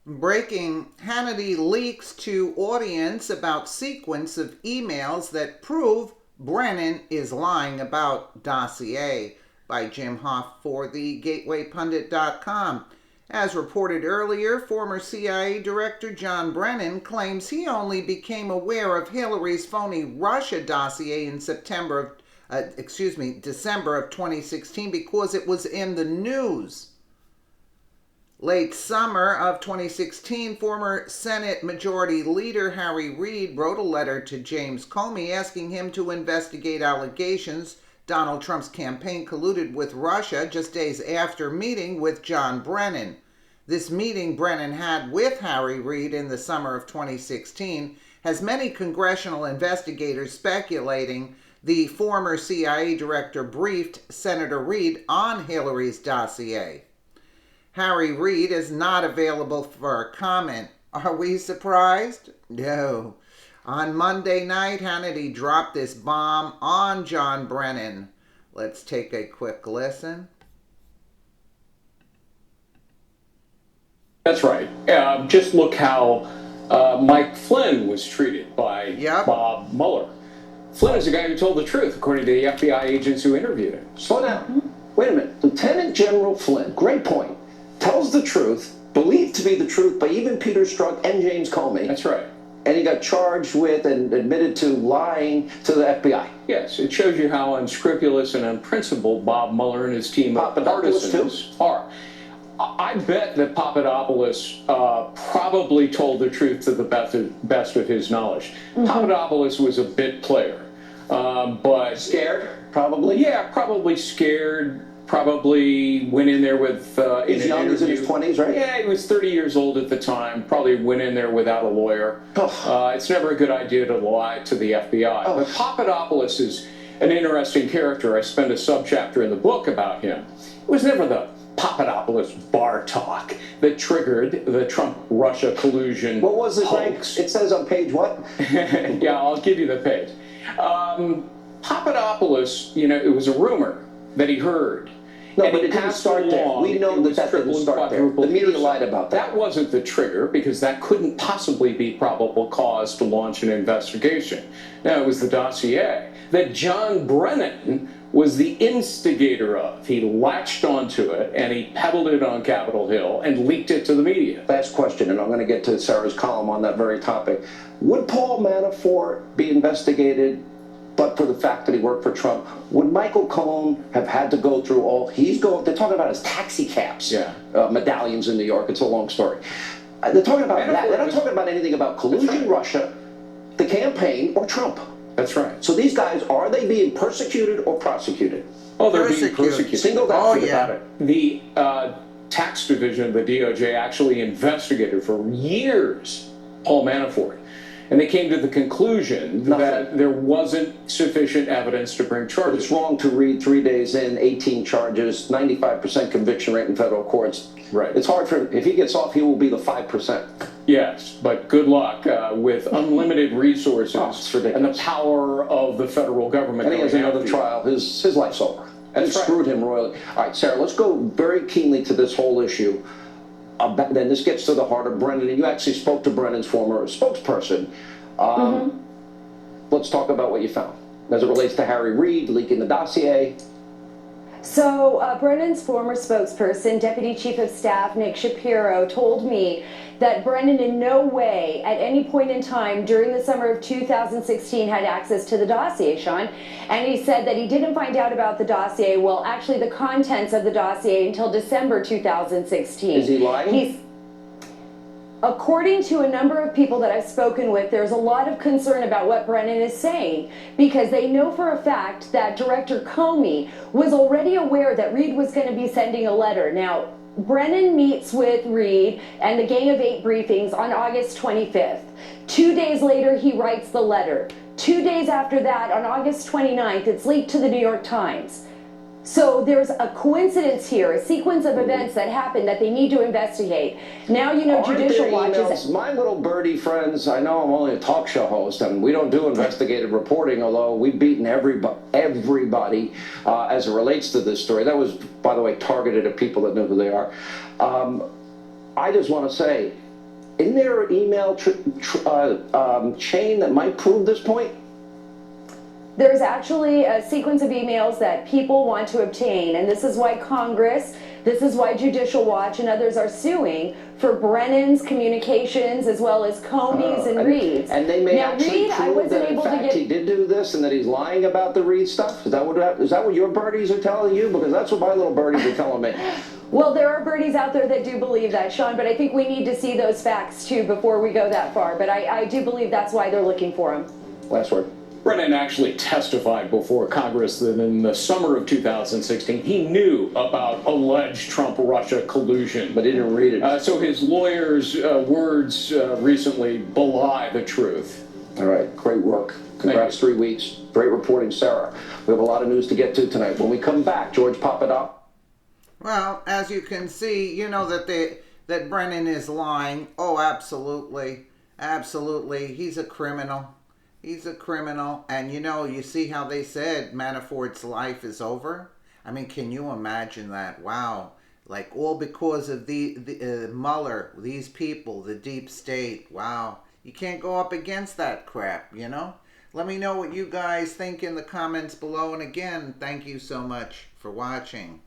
Breaking: Hannity leaks to audience about sequence of emails that prove Brennan is lying about Dossier, by Jim Hoff for the GatewayPundit.com. As reported earlier, former CIA Director John Brennan claims he only became aware of Hillary's phony Russia dossier in December of 2016 because it was in the news. Late summer of 2016, former Senate Majority Leader Harry Reid wrote a letter to James Comey asking him to investigate allegations Donald Trump's campaign colluded with Russia just days after meeting with John Brennan. This meeting Brennan had with Harry Reid in the summer of 2016 has many congressional investigators speculating the former CIA director briefed Senator Reid on Hillary's dossier. Harry Reid is not available for a comment. Are we surprised? No. On Monday night, Hannity dropped this bomb on John Brennan. Let's take a quick listen. That's right. Just look how Mike Flynn was treated by Bob Mueller. Flynn is the guy who told the truth, according to the FBI agents who interviewed him. Slow down. Wait a minute. Lieutenant General Flynn, great point, tells the truth, believed to be the truth by even Peter Strzok and James Comey. That's right. And he got charged with and admitted to lying to the FBI. Yes, it shows you how unscrupulous and unprincipled Bob Mueller and his team of partisans are. I bet that Papadopoulos probably told the truth to the best of his knowledge. Papadopoulos was a bit player, but... Scared, probably? Yeah, probably scared. Probably went in there with he's young, he's in his 20s, right? Yeah, he was 30 years old at the time. Probably went in there without a lawyer. It's never a good idea to lie to the FBI. But Papadopoulos is an interesting character. I spent a subchapter in the book about him. It was never the Papadopoulos bar talk that triggered the Trump-Russia collusion. What was it, hoax. Frank? It says on page what? Yeah, I'll give you the page. Papadopoulos, it was a rumor that he heard. No, but it didn't start there. We know that didn't start there. The media lied about that. That wasn't the trigger, because that couldn't possibly be probable cause to launch an investigation. No, it was the dossier that John Brennan was the instigator of. He latched onto it, and he peddled it on Capitol Hill and leaked it to the media. Last question, and I'm going to get to Sarah's column on that very topic. Would Paul Manafort be investigated but for the fact that he worked for Trump? Would Michael Cohen have had to go through all he's going? They're talking about his taxi cabs, medallions in New York. It's a long story. They're talking about that. They're not talking about anything about collusion, Russia, the campaign, or Trump. That's right. So these guys, are they being persecuted or prosecuted? Oh, they're being persecuted. Singled out about it. The tax division of the DOJ actually investigated for years Paul Manafort. And they came to the conclusion that there wasn't sufficient evidence to bring charges. But it's wrong to read 3 days in, 18 charges, 95% conviction rate in federal courts. Right. It's hard for him. If he gets off, he will be the 5%. Yes, but good luck with unlimited resources and the power of the federal government. And he has another trial. His life's over. And it screwed him royally. All right, Sarah, let's go very keenly to this whole issue. Then this gets to the heart of Brennan, and you actually spoke to Brennan's former spokesperson. Let's talk about what you found as it relates to Harry Reid leaking the dossier. So Brennan's former spokesperson, Deputy Chief of Staff Nick Shapiro, told me that Brennan in no way at any point in time during the summer of 2016 had access to the dossier, Sean. And he said that he didn't find out about the dossier, well, actually the contents of the dossier, until December 2016. Is he lying? According to a number of people that I've spoken with, there's a lot of concern about what Brennan is saying, because they know for a fact that Director Comey was already aware that Reid was going to be sending a letter. Now, Brennan meets with Reid and the Gang of 8 briefings on August 25th. 2 days later, he writes the letter. 2 days after that, on August 29th, it's leaked to the New York Times. So there's a coincidence here, a sequence of events that happened that they need to investigate. Now, Judicial Watch is... My little birdie friends, I know I'm only a talk show host, and we don't do investigative reporting, although we've beaten everybody as it relates to this story. That was, by the way, targeted at people that know who they are. I just want to say, Isn't there an email chain that might prove this point? There's actually a sequence of emails that people want to obtain, and this is why Congress, this is why Judicial Watch and others are suing for Brennan's communications as well as Comey's and Reid's. And they may now, actually Reid, I prove wasn't that in able to fact get. he did do this and that he's lying about the Reid stuff? Is that what your birdies are telling you? Because that's what my little birdies are telling me. Well, there are birdies out there that do believe that, Sean, but I think we need to see those facts too before we go that far. But I do believe that's why they're looking for him. Last word. Brennan actually testified before Congress that in the summer of 2016, he knew about alleged Trump-Russia collusion. But he didn't read it. So his lawyer's words recently belie the truth. All right, great work. Congrats, 3 weeks. Great reporting, Sarah. We have a lot of news to get to tonight. When we come back, George, pop it up. Well, as you can see, you know that Brennan is lying. Oh, absolutely. Absolutely. He's a criminal. He's a criminal. And, you see how they said Manafort's life is over? I mean, can you imagine that? Wow. Like, all because of the Mueller, these people, the deep state. Wow. You can't go up against that crap, Let me know what you guys think in the comments below. And again, thank you so much for watching.